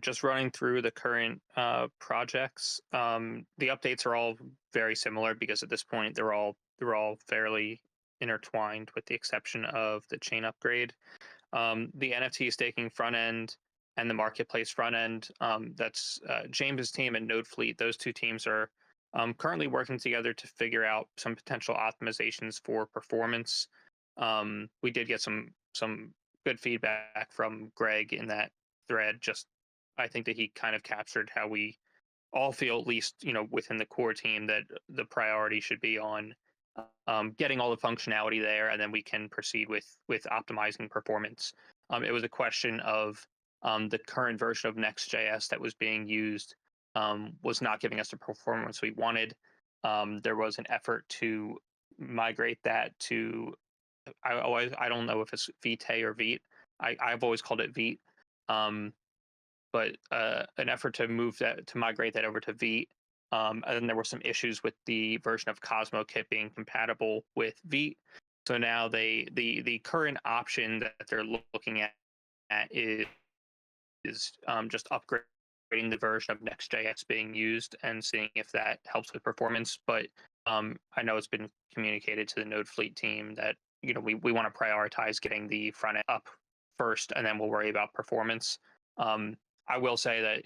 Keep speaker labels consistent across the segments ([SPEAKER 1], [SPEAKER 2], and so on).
[SPEAKER 1] Just running through the current projects. The updates are all very similar because at this point they're all fairly intertwined, with the exception of the chain upgrade. The NFT staking front end and the marketplace front end. That's James's team and Node Fleet. Those two teams are currently working together to figure out some potential optimizations for performance. We did get some good feedback from Greg in that thread. Just I think that he kind of captured how we all feel, at least within the core team, that the priority should be on getting all the functionality there, and then we can proceed with optimizing performance. It was a question of the current version of Next.js that was being used was not giving us the performance we wanted. There was an effort to migrate that to, I don't know if it's Vite or Vite. I've always called it Vite. Um, but an effort to migrate that over to Vite. And then there were some issues with the version of CosmoKit being compatible with Vite. So now the current option that they're looking at is just upgrading the version of Next.js being used and seeing if that helps with performance. But I know it's been communicated to the Node Fleet team that we want to prioritize getting the front end up first, and then we'll worry about performance. I will say that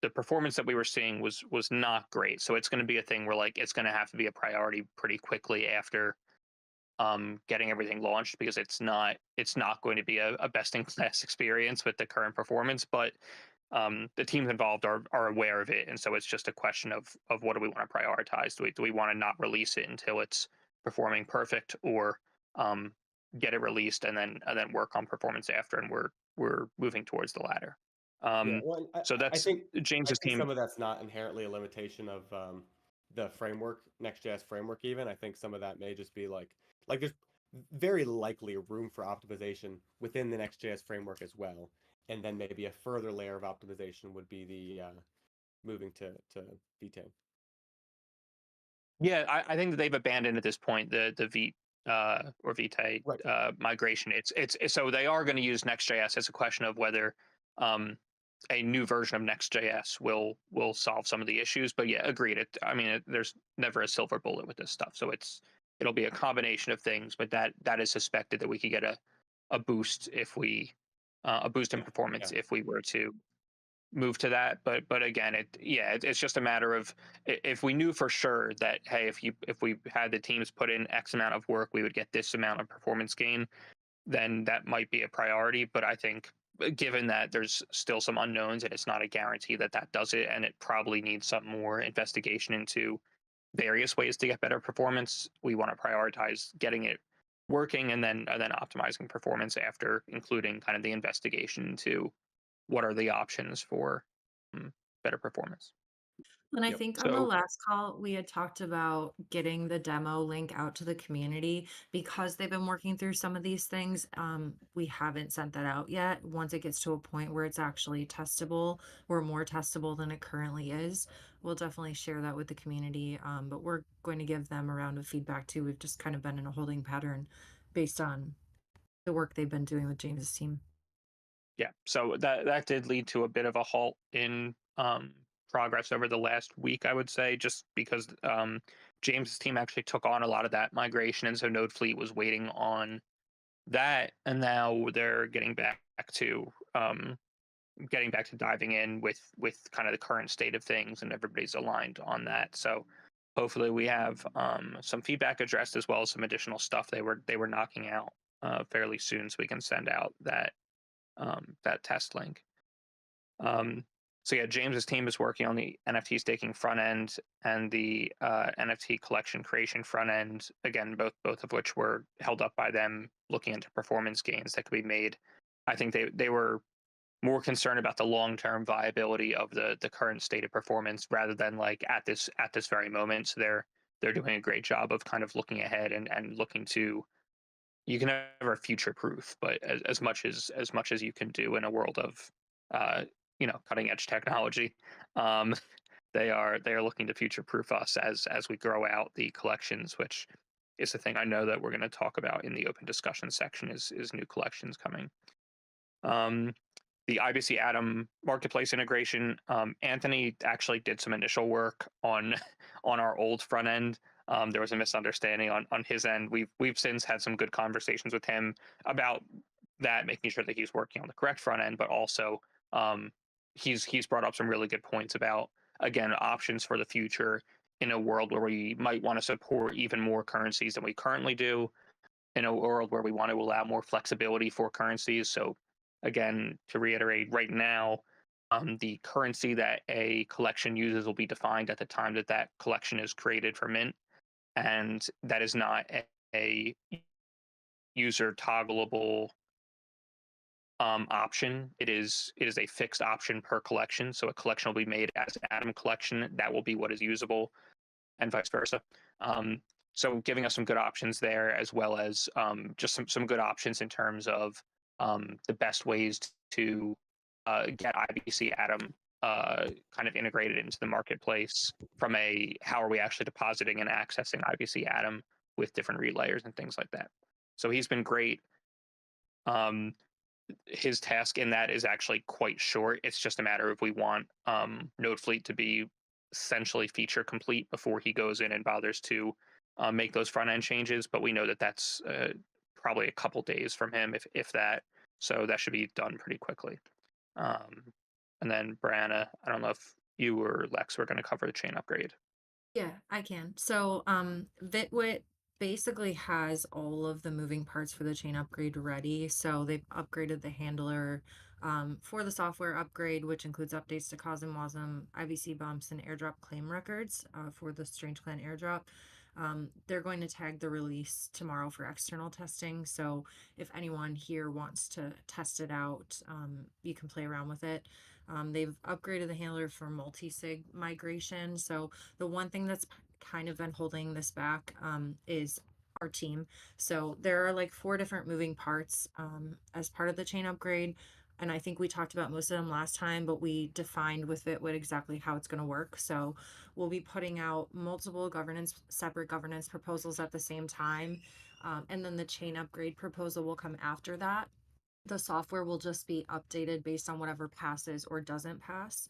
[SPEAKER 1] the performance that we were seeing was not great. So it's going to be a thing where like it's going to have to be a priority pretty quickly after getting everything launched, because it's not going to be a best in class experience with the current performance. But the teams involved are aware of it, and so it's just a question of what do we want to prioritize? Do we want to not release it until it's performing perfect, or um, get it released and then work on performance after? And we're moving towards the latter.
[SPEAKER 2] Yeah,
[SPEAKER 1] Um,
[SPEAKER 2] well,
[SPEAKER 1] so
[SPEAKER 2] I
[SPEAKER 1] that's
[SPEAKER 2] think
[SPEAKER 1] James's team.
[SPEAKER 2] some of that's not inherently a limitation of the framework, Next.js framework. Even I think some of that may just be like there's very likely room for optimization within the Next.js framework as well, and then maybe a further layer of optimization would be the moving to V10.
[SPEAKER 1] Yeah, I think that they've abandoned at this point the Vite or Vite
[SPEAKER 2] Right.
[SPEAKER 1] migration. It's so they are going to use Next.js. It's a question of whether um, a new version of Next.js will solve some of the issues. But yeah, agreed. I mean, there's never a silver bullet with this stuff. So it'll be a combination of things. But that is suspected that we could get a boost if we a boost in
[SPEAKER 2] Yeah.
[SPEAKER 1] performance
[SPEAKER 2] Yeah.
[SPEAKER 1] if we were to move to that. But again, it's just a matter of, if we knew for sure that, hey, if we had the teams put in X amount of work, we would get this amount of performance gain, then that might be a priority. But I think, given that there's still some unknowns and it's not a guarantee that that does it, and it probably needs some more investigation into various ways to get better performance, we want to prioritize getting it working, and then optimizing performance after, including kind of the investigation into what are the options for um, better performance.
[SPEAKER 3] And I
[SPEAKER 2] Yep.
[SPEAKER 3] think on the
[SPEAKER 1] So
[SPEAKER 3] last call, we had talked about getting the demo link out to the community because they've been working through some of these things. We haven't sent that out yet. Once it gets to a point where it's actually testable or more testable than it currently is, we'll definitely share that with the community. But we're going to give them a round of feedback too. We've just kind of been in a holding pattern based on the work they've been doing with James's team.
[SPEAKER 1] yeah, so that did lead to a bit of a halt in progress over the last week, I would say, just because James's team actually took on a lot of that migration, and so Node Fleet was waiting on that, and now they're getting back to diving in with kind of the current state of things, and everybody's aligned on that. So hopefully we have some feedback addressed, as well as some additional stuff they were knocking out fairly soon, so we can send out that test link. Um, so yeah, James's team is working on the NFT staking front end and the NFT collection creation front end. Again, both of which were held up by them looking into performance gains that could be made. I think they were more concerned about the long term viability of the current state of performance, rather than like at this very moment. So they're doing a great job of kind of looking ahead, and looking to, you can never future proof, but as much as you can do in a world of uh, cutting edge technology, um, they are looking to future proof us as we grow out the collections, which is the thing I know that we're going to talk about in the open discussion section, is new collections coming. Um, the IBC Atom marketplace integration, Anthony actually did some initial work on on our old front end. There was a misunderstanding on his end. We've since had some good conversations with him about that, making sure that he's working on the correct front end, but also um, he's brought up some really good points about, again, options for the future in a world where we might want to support even more currencies than we currently do, in a world where we want to allow more flexibility for currencies. So, again, to reiterate, right now, the currency that a collection uses will be defined at the time that that collection is created for mint, and that is not a user toggleable option. It is a fixed option per collection. So a collection will be made as an Atom collection. That will be what is usable, and vice versa. Um, so giving us some good options there, as well as just some good options in terms of the best ways to get IBC Atom kind of integrated into the marketplace, from a how are we actually depositing and accessing IBC Atom with different relayers and things like that. So he's been great. Um, his task in that is actually quite short. It's just a matter of we want Node Fleet to be essentially feature complete before he goes in and bothers to make those front end changes. But we know that that's probably a couple days from him, if that. So that should be done pretty quickly. And then Brianna, I don't know if you or Lex were going to cover the chain upgrade.
[SPEAKER 3] Yeah, I can. So, Vitwit basically has all of the moving parts for the chain upgrade ready. So they've upgraded the handler for the software upgrade, which includes updates to COSM, WASM, IBC bumps, and airdrop claim records for the Strange Clan airdrop. They're going to tag the release tomorrow for external testing. So if anyone here wants to test it out, you can play around with it. They've upgraded the handler for multi-sig migration. So the one thing that's kind of been holding this back is our team. So there are like 4 different moving parts as part of the chain upgrade. And I think we talked about most of them last time, but we defined with Vitwit exactly how it's going to work. So we'll be putting out multiple separate governance proposals at the same time. And then the chain upgrade proposal will come after that. The software will just be updated based on whatever passes or doesn't pass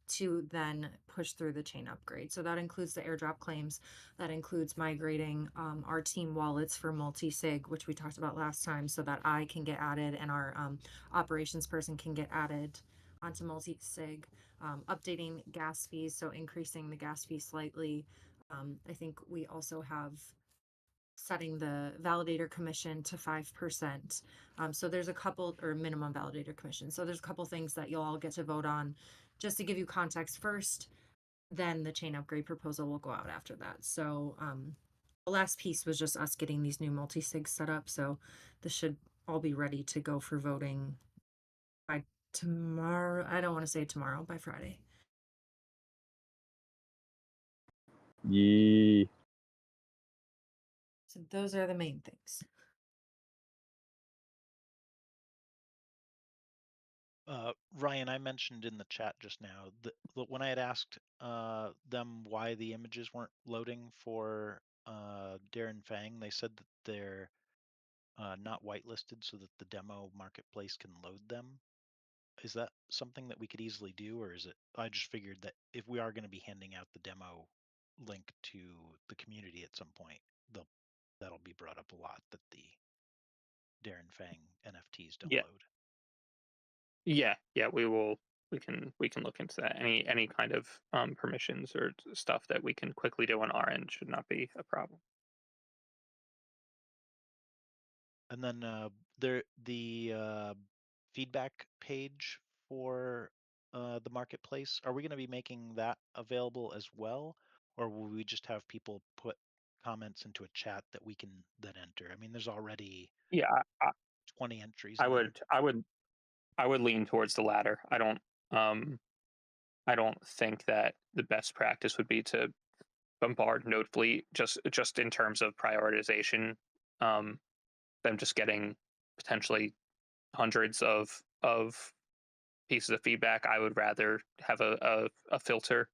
[SPEAKER 3] to then push through the chain upgrade. So that includes the airdrop claims. That includes migrating our team wallets for multi-sig, which we talked about last time, so that I can get added and our operations person can get added onto multi-sig. Updating gas fees, so increasing the gas fee slightly. I think we also have setting the validator commission to 5%. So there's a couple, or minimum validator commission. So there's a couple things that you'll all get to vote on. Just to give you context first, then the chain upgrade proposal will go out after that. So the last piece was just us getting these new multi-sigs set up. So this should all be ready to go for voting by tomorrow. I don't want to say tomorrow, by Friday.
[SPEAKER 4] Yee.
[SPEAKER 3] So those are the main things.
[SPEAKER 5] Ryan, I mentioned in the chat just now that when I had asked them why the images weren't loading for Darren Fang, they said that they're not whitelisted so that the demo marketplace can load them. Is that something that we could easily do, or is it? I just figured that if we are going to be handing out the demo link to the community at some point, that'll be brought up a lot, that the Darren Fang NFTs don't
[SPEAKER 1] Yeah.
[SPEAKER 5] load.
[SPEAKER 1] Yeah, we can look into that. Any kind of permissions or stuff that we can quickly do on our end should not be a problem.
[SPEAKER 5] And then the feedback page for the marketplace, are we going to be making that available as well, or will we just have people put comments into a chat that we can then enter? I mean, there's already
[SPEAKER 1] Yeah,
[SPEAKER 5] 20 entries.
[SPEAKER 1] I
[SPEAKER 5] in there.
[SPEAKER 1] I would lean towards the latter. I don't think that the best practice would be to bombard Node Fleet just in terms of prioritization. Them just getting potentially hundreds of pieces of feedback. I would rather have a filter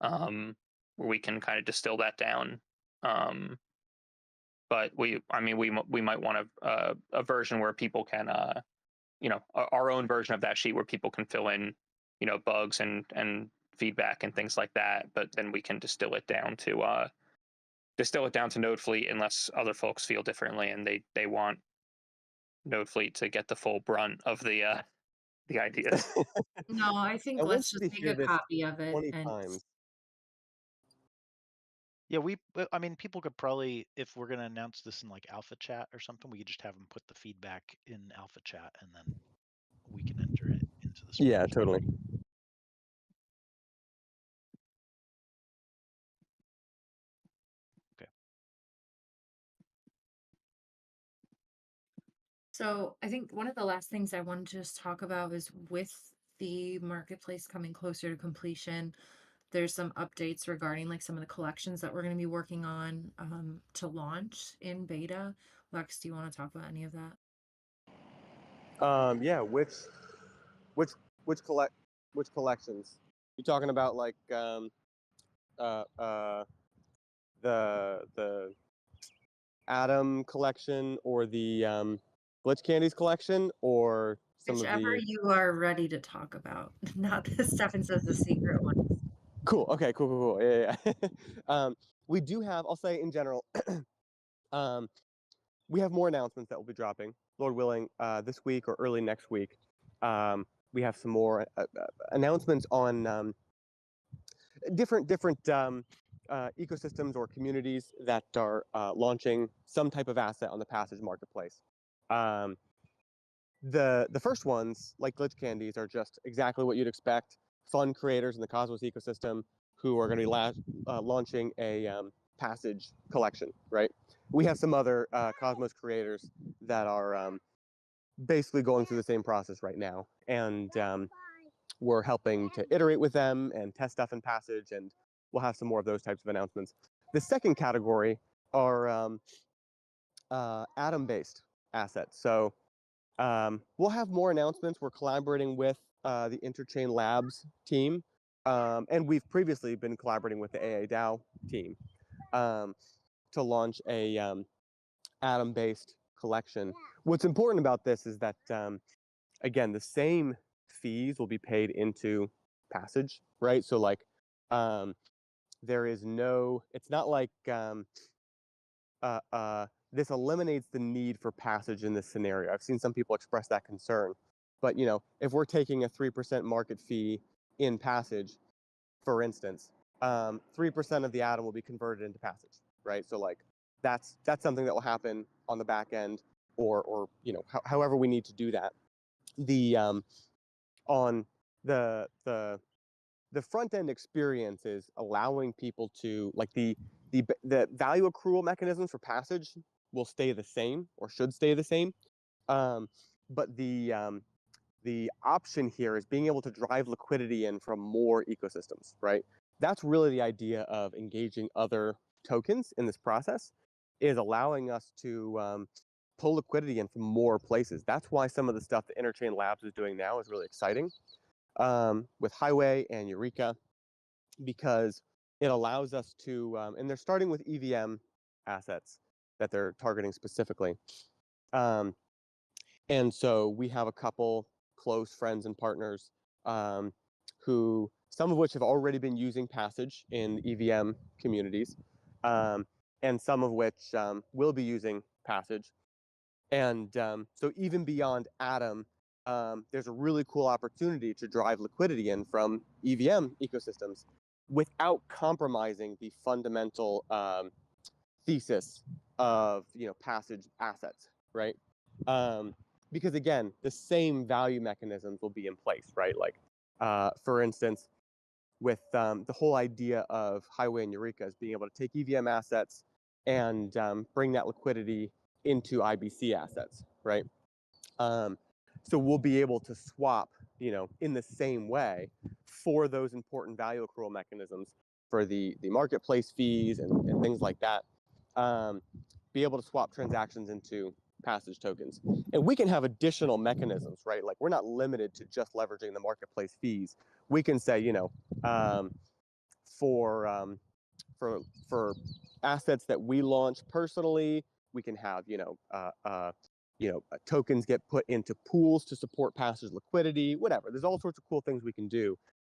[SPEAKER 1] where we can kind of distill that down. But we might want a version where people can our own version of that sheet where people can fill in, bugs and feedback and things like that. But then we can distill it down to Nodefleet, unless other folks feel differently and they want Nodefleet to get the full brunt of the ideas.
[SPEAKER 3] No, I think
[SPEAKER 2] I want
[SPEAKER 3] let's
[SPEAKER 2] you
[SPEAKER 3] just
[SPEAKER 2] to
[SPEAKER 3] make
[SPEAKER 2] hear
[SPEAKER 3] a
[SPEAKER 2] this
[SPEAKER 3] copy of it
[SPEAKER 2] 20
[SPEAKER 3] and
[SPEAKER 2] times.
[SPEAKER 5] Yeah, I mean, people could probably, if we're going to announce this in like alpha chat or something, we could just have them put the feedback in alpha chat and then we can enter it into the
[SPEAKER 2] Yeah,
[SPEAKER 5] spreadsheet.
[SPEAKER 2] totally.
[SPEAKER 5] Okay.
[SPEAKER 3] So I think one of the last things I wanted to just talk about is with the marketplace coming closer to completion, there's some updates regarding like some of the collections that we're going to be working on to launch in beta. Lex, do you want to talk about any of that?
[SPEAKER 2] Yeah, which collections? You talking about like the Atom collection or the Glitch Candies collection or some of
[SPEAKER 3] Whichever
[SPEAKER 2] the
[SPEAKER 3] you are ready to talk about, not the Stefan says the secret one.
[SPEAKER 2] Cool. Okay, cool. Yeah. We do have, I'll say in general, we have more announcements that will be dropping, Lord willing, this week or early next week. We have some more announcements on different ecosystems or communities that are launching some type of asset on the Passage marketplace. The first ones, like Glitch Candies, are just exactly what you'd expect. Fun creators in the Cosmos ecosystem who are going to be launching a Passage collection, right? We have some other Cosmos creators that are basically going through the same process right now, and we're helping to iterate with them and test stuff in Passage, and we'll have some more of those types of announcements. The second category are Atom-based assets. So we'll have more announcements. We're collaborating with the Interchain Labs team, and we've previously been collaborating with the AA-DAO team to launch a Atom-based collection. What's important about this is that, again, the same fees will be paid into Passage, right? So like, there is no, it's not like this eliminates the need for Passage in this scenario. I've seen some people express that concern, but if we're taking a 3% market fee in Passage, for instance, 3% of the Atom will be converted into Passage, right? So like, that's something that will happen on the back end, or however we need to do that. The on the front end experience is allowing people to like the value accrual mechanisms for Passage will stay the same or should stay the same, but the option here is being able to drive liquidity in from more ecosystems, right? That's really the idea of engaging other tokens in this process, is allowing us to pull liquidity in from more places. That's why some of the stuff that Interchain Labs is doing now is really exciting with Highway and Eureka, because it allows us to, and they're starting with EVM assets that they're targeting specifically. And so we have a couple close friends and partners who, some of which have already been using Passage in EVM communities, and some of which will be using Passage. And so even beyond Atom, there's a really cool opportunity to drive liquidity in from EVM ecosystems without compromising the fundamental thesis of Passage assets, right? Because again, the same value mechanisms will be in place, right? Like, for instance, with the whole idea of Highway and Eureka is being able to take EVM assets and bring that liquidity into IBC assets, right? So we'll be able to swap, in the same way for those important value accrual mechanisms for the marketplace fees and things like that. Be able to swap transactions into Passage tokens. And we can have additional mechanisms, right? Like, we're not limited to just leveraging the marketplace fees. We can say, for assets that we launch personally, we can have, tokens get put into pools to support Passage liquidity, whatever. There's all sorts of cool things we can do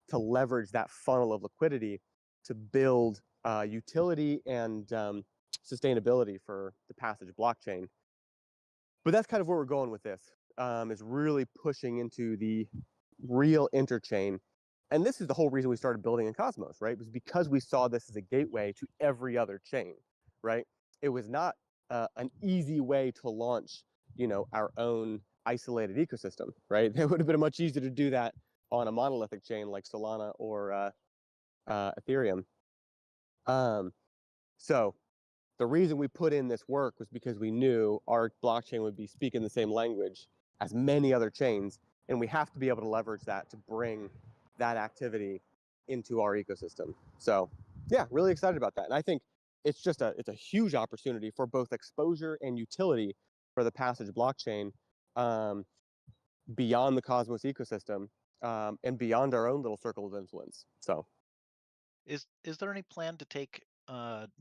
[SPEAKER 2] to leverage that funnel of liquidity to build utility and sustainability for the Passage blockchain. But that's kind of where we're going with this, is really pushing into the real interchain. And this is the whole reason we started building in Cosmos, right? It was because we saw this as a gateway to every other chain, right? It was not an easy way to launch, our own isolated ecosystem, right? It would have been much easier to do that on a monolithic chain like Solana or Ethereum. So the reason we put in this work was because we knew our blockchain would be speaking the same language as many other chains, and we have to be able to leverage that to bring that activity into our ecosystem. So yeah, really excited about that. And I think it's a huge opportunity for both exposure and utility for the Passage blockchain, beyond the Cosmos ecosystem, and beyond our own little circle of influence. So
[SPEAKER 5] Is there any plan to take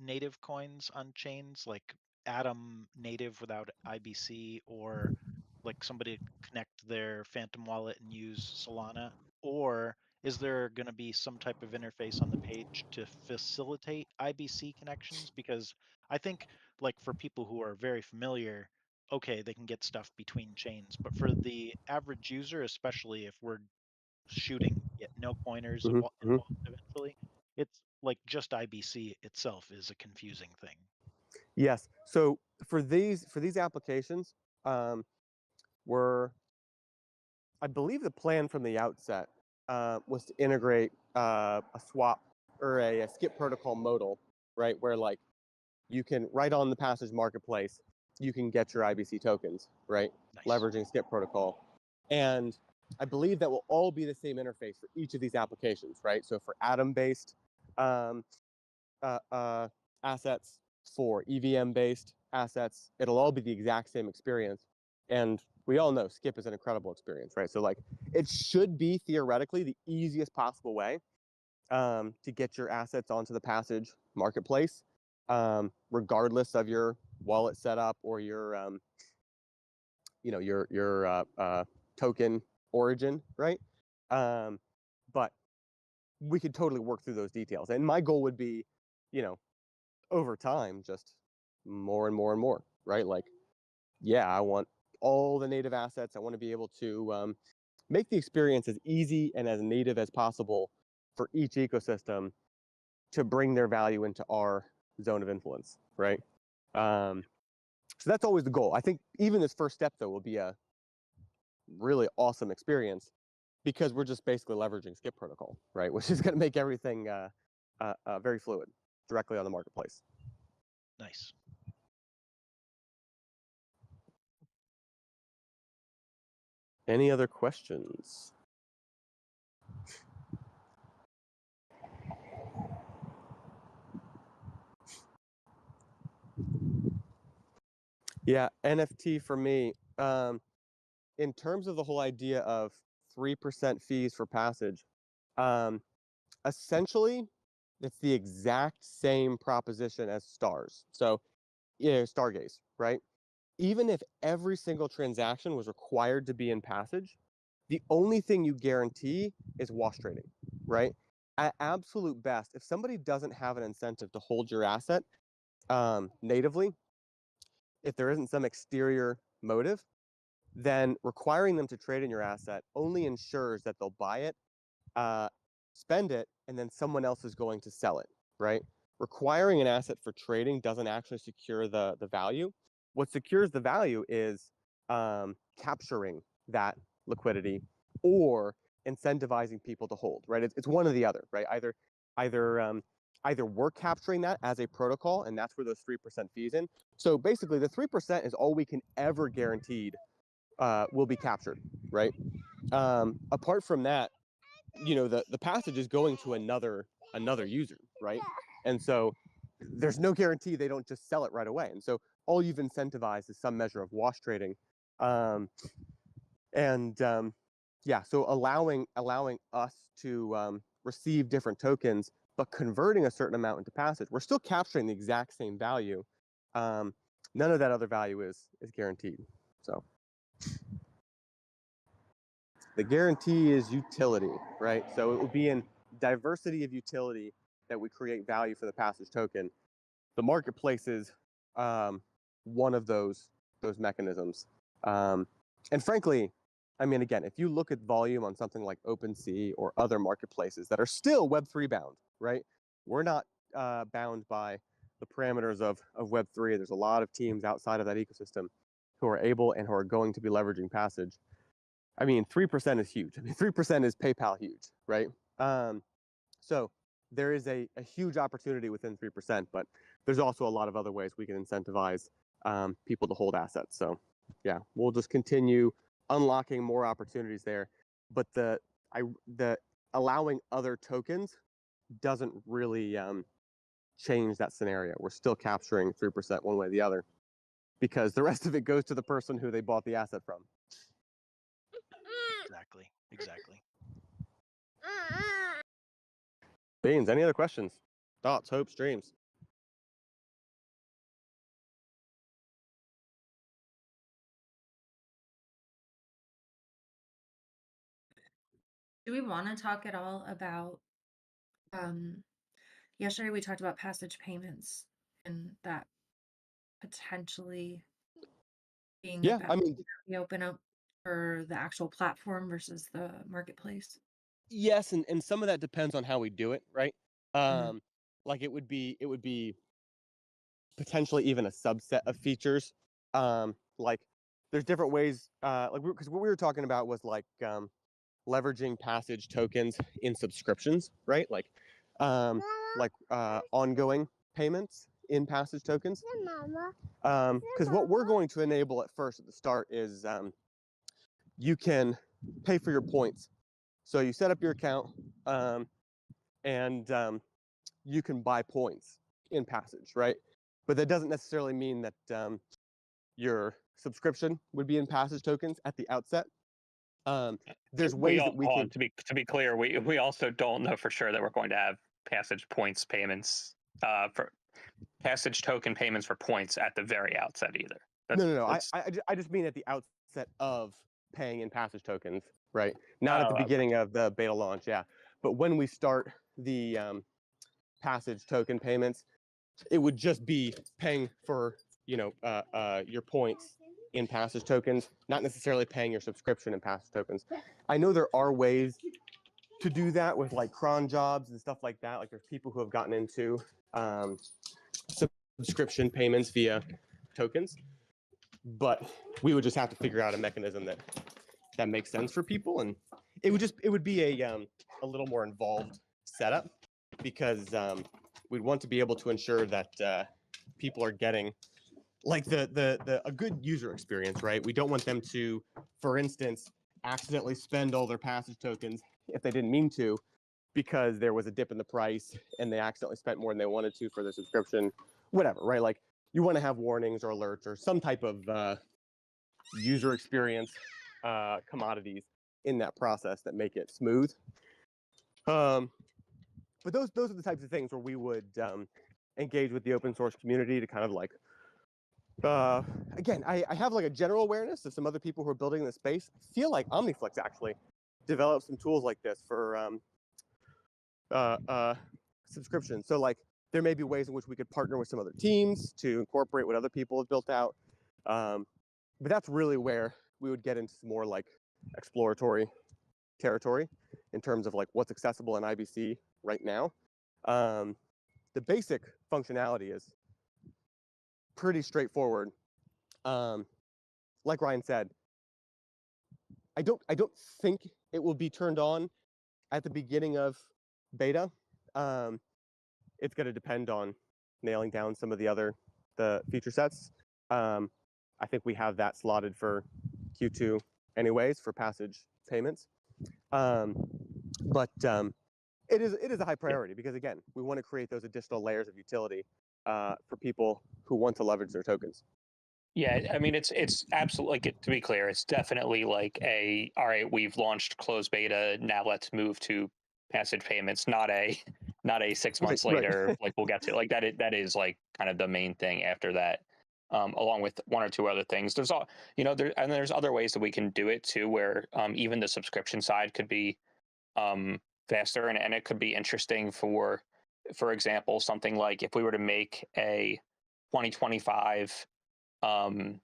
[SPEAKER 5] native coins on chains like Atom native without IBC, or like somebody connect their Phantom wallet and use Solana? Or is there going to be some type of interface on the page to facilitate IBC connections? Because I think, like, for people who are very familiar, okay, they can get stuff between chains, but for the average user, especially if we're shooting get no pointers involved eventually, it's like just IBC itself is a confusing thing.
[SPEAKER 2] yes, so for these applications, I believe the plan from the outset was to integrate a swap or a skip protocol modal, right? Where like you can, right on the Passage marketplace, you can get your IBC tokens, right?
[SPEAKER 5] Nice.
[SPEAKER 2] Leveraging skip protocol. And I believe that will all be the same interface for each of these applications, right? So for Atom-based assets, for EVM-based assets, it'll all be the exact same experience. And we all know Skip is an incredible experience, right? So like, it should be theoretically the easiest possible way to get your assets onto the Passage marketplace, regardless of your wallet setup or your token origin, right? But we could totally work through those details. And my goal would be, over time, just more and more and more, right? Like, yeah, I want all the native assets. I want to be able to make the experience as easy and as native as possible for each ecosystem to bring their value into our zone of influence, right? So that's always the goal. I think even this first step, though, will be a really awesome experience because we're just basically leveraging Skip protocol, right? Which is going to make everything very fluid directly on the marketplace.
[SPEAKER 5] Nice.
[SPEAKER 2] Any other questions? Yeah, NFT for me, in terms of the whole idea of 3% fees for Passage, essentially, it's the exact same proposition as stars. So, yeah, Stargaze, right? Even if every single transaction was required to be in Passage, the only thing you guarantee is wash trading, right? At absolute best, if somebody doesn't have an incentive to hold your asset natively, if there isn't some exterior motive, then requiring them to trade in your asset only ensures that they'll buy it, spend it, and then someone else is going to sell it, right? Requiring an asset for trading doesn't actually secure the value. What secures the value is capturing that liquidity or incentivizing people to hold, right? It's one or the other, right? Either we're capturing that as a protocol, and that's where those 3% fees in. So basically, the 3% is all we can ever guaranteed will be captured, right? Apart from that, the passage is going to another user, right? And so there's no guarantee they don't just sell it right away. And so all you've incentivized is some measure of wash trading. Yeah, so allowing us to receive different tokens, but converting a certain amount into passage, we're still capturing the exact same value. None of that other value is guaranteed. So the guarantee is utility, right? So it will be in diversity of utility that we create value for the passage token. The marketplace is one of those mechanisms. And frankly, I mean, again, if you look at volume on something like OpenSea or other marketplaces that are still Web3 bound, right? We're not bound by the parameters of Web3. There's a lot of teams outside of that ecosystem who are able and who are going to be leveraging Passage. I mean, 3% is huge. I mean, 3% is PayPal huge, right? So there is a huge opportunity within 3%, but there's also a lot of other ways we can incentivize people to hold assets. So yeah, we'll just continue unlocking more opportunities there. But the allowing other tokens doesn't really change that scenario. We're still capturing 3% one way or the other because the rest of it goes to the person who they bought the asset from.
[SPEAKER 5] Exactly.
[SPEAKER 2] Beans, any other questions, thoughts, hopes, dreams?
[SPEAKER 3] Do we want to talk at all about yesterday we talked about passage payments and that potentially being
[SPEAKER 2] Yeah,
[SPEAKER 3] that
[SPEAKER 2] I mean,
[SPEAKER 3] we open up for the actual platform versus the marketplace?
[SPEAKER 2] yes, and some of that depends on how we do it, right? Like it would be potentially even a subset of features. Like there's different ways, like because what we were talking about was like leveraging passage tokens in subscriptions, right? Like ongoing payments in passage tokens. Because what we're going to enable at first at the start is you can pay for your points. So you set up your account and you can buy points in Passage, right? But that doesn't necessarily mean that your subscription would be in Passage tokens at the outset. There's ways that we can.
[SPEAKER 1] To be clear, we also don't know for sure that we're going to have Passage points payments for Passage token payments for points at the very outset either.
[SPEAKER 2] No. I just mean at the outset of paying in Passage tokens, right? Not at the beginning of the beta launch, yeah. But when we start the Passage token payments, it would just be paying for your points in Passage tokens, not necessarily paying your subscription in Passage tokens. I know there are ways to do that with like cron jobs and stuff like that. Like there's people who have gotten into subscription payments via tokens, but we would just have to figure out a mechanism that makes sense for people, and it would be a little more involved setup because we'd want to be able to ensure that people are getting like a good user experience, right? We don't want them to, for instance, accidentally spend all their Passage tokens if they didn't mean to because there was a dip in the price and they accidentally spent more than they wanted to for their subscription, whatever, right? Like you want to have warnings or alerts or some type of user experience commodities in that process that make it smooth. But those are the types of things where we would engage with the open source community to kind of like, again, I have like a general awareness of some other people who are building in the space. I feel like Omniflix actually developed some tools like this for subscription. So like there may be ways in which we could partner with some other teams to incorporate what other people have built out. But that's really where we would get into some more like exploratory territory in terms of like what's accessible in IBC right now. The basic functionality is pretty straightforward. Like Ryan said, I don't think it will be turned on at the beginning of beta. It's going to depend on nailing down some of the feature sets. I think we have that slotted for Q2 anyways for Passage payments. But it is a high priority because again, we want to create those additional layers of utility for people who want to leverage their tokens.
[SPEAKER 1] Yeah, I mean, it's absolutely, like, to be clear, it's definitely like all right, we've launched closed beta, now let's move to Passage payments, not a 6 months
[SPEAKER 2] Right.
[SPEAKER 1] later, like we'll get to, like that is like kind of the main thing after that. along with one or two other things. There's all, there's other ways that we can do it too, where even the subscription side could be faster, and it could be interesting for example, something like if we were to make a 2025 um,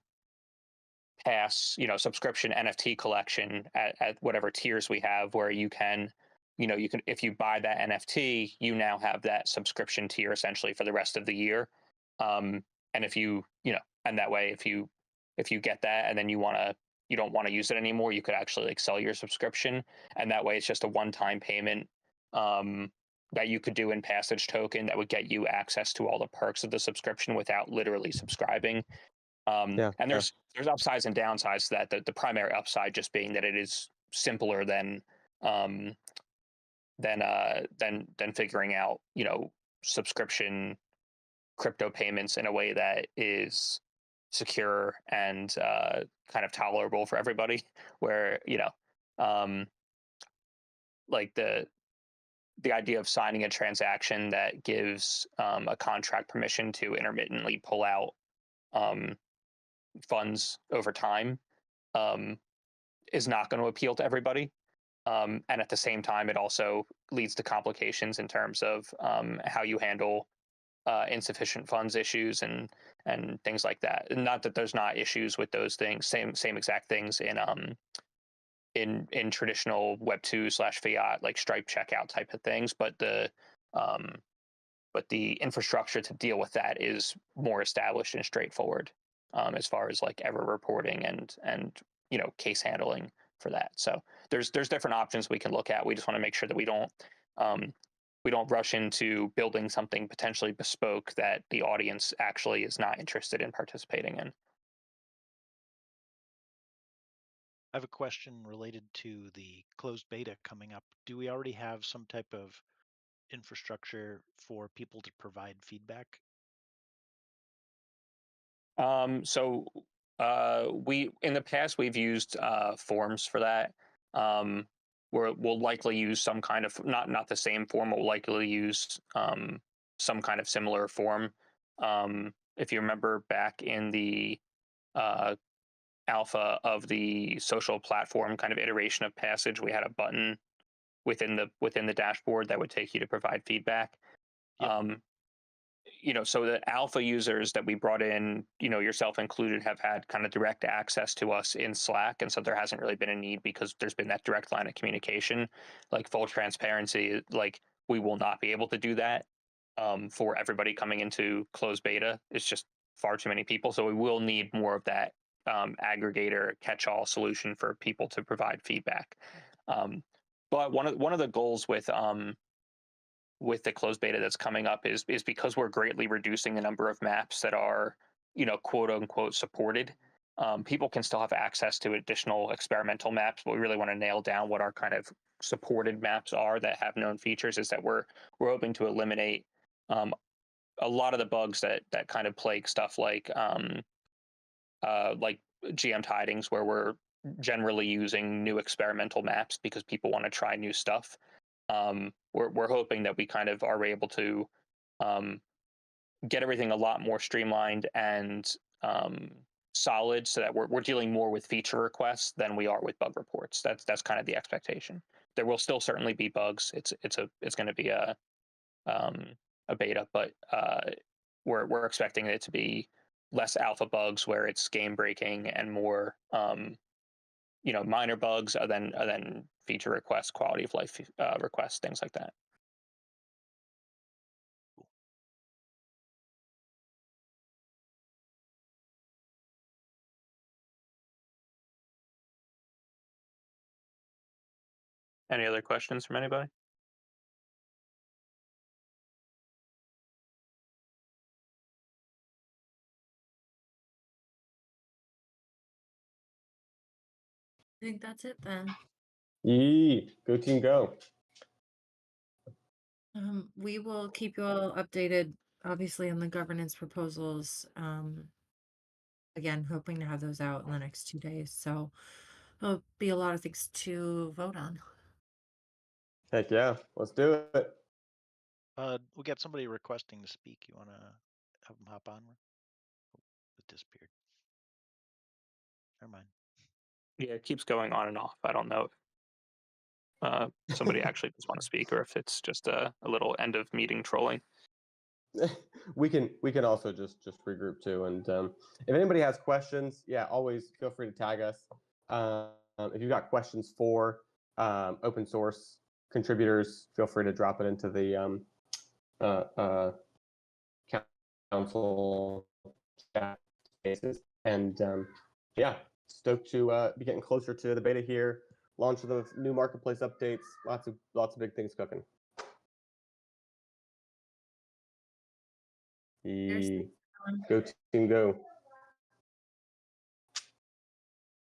[SPEAKER 1] pass, subscription NFT collection at whatever tiers we have, where you can, if you buy that NFT, you now have that subscription tier essentially for the rest of the year. And if and that way, if you get that and then you don't want to use it anymore, you could actually like sell your subscription, and that way it's just a one-time payment that you could do in Passage token that would get you access to all the perks of the subscription without literally subscribing. And there's upsides and downsides to that. The primary upside just being that it is simpler um, than figuring out subscription crypto payments in a way that is secure and kind of tolerable for everybody. Where um, like the idea of signing a transaction that gives a contract permission to intermittently pull out funds over time is not going to appeal to everybody. And at the same time, it also leads to complications in terms of how you handle insufficient funds issues and things like that. And not that there's not issues with those things, same exact things in traditional Web2/fiat like Stripe checkout type of things, but the infrastructure to deal with that is more established and straightforward as far as like error reporting and case handling for that. So there's different options we can look at. We just want to make sure that we don't rush into building something potentially bespoke that the audience actually is not interested in participating in.
[SPEAKER 5] I have a question related to the closed beta coming up. Do we already have some type of infrastructure for people to provide feedback?
[SPEAKER 1] So we in the past we've used forms for that. We'll likely use some kind of not the same form. We'll likely use some kind of similar form. If you remember back in the uh, alpha of the social platform kind of iteration of Passage, we had a button within the dashboard that would take you to provide feedback.
[SPEAKER 5] Yep.
[SPEAKER 1] So the alpha users that we brought in, yourself included, have had kind of direct access to us in Slack. And so there hasn't really been a need because there's been that direct line of communication. Like full transparency, like we will not be able to do that for everybody coming into closed beta. It's just far too many people. So we will need more of that aggregator catch-all solution for people to provide feedback. But one of the goals with the closed beta that's coming up is because we're greatly reducing the number of maps that are, quote unquote supported. People can still have access to additional experimental maps, but we really want to nail down what our kind of supported maps are that have known features. Is that we're hoping to eliminate a lot of the bugs that kind of plague stuff like GM tidings, where we're generally using new experimental maps because people want to try new stuff. We're hoping that we kind of are able to get everything a lot more streamlined and solid, so that we're dealing more with feature requests than we are with bug reports. That's kind of the expectation. There will still certainly be bugs. It's going to be a beta, but we're expecting it to be less alpha bugs where it's game breaking and more minor bugs than feature requests, quality of life requests, things like that. Any other questions from anybody?
[SPEAKER 3] I think that's it then.
[SPEAKER 2] Go team, go.
[SPEAKER 3] We will keep you all updated, obviously, on the governance proposals. Again, hoping to have those out in the next 2 days. So there'll be a lot of things to vote on.
[SPEAKER 2] Heck yeah, let's do it.
[SPEAKER 5] We got somebody requesting to speak. You want to have them hop on? disappeared. Never mind.
[SPEAKER 1] Yeah, it keeps going on and off. I don't know if somebody actually does want to speak or if it's just a little end of meeting trolling.
[SPEAKER 2] we can also just regroup too. And if anybody has questions, yeah, always feel free to tag us. If you've got questions for open source contributors, feel free to drop it into the council chat spaces. And yeah, stoked to be getting closer to the beta here. Launch of the new marketplace updates. Lots of big things cooking.
[SPEAKER 3] There's
[SPEAKER 2] Go team, go.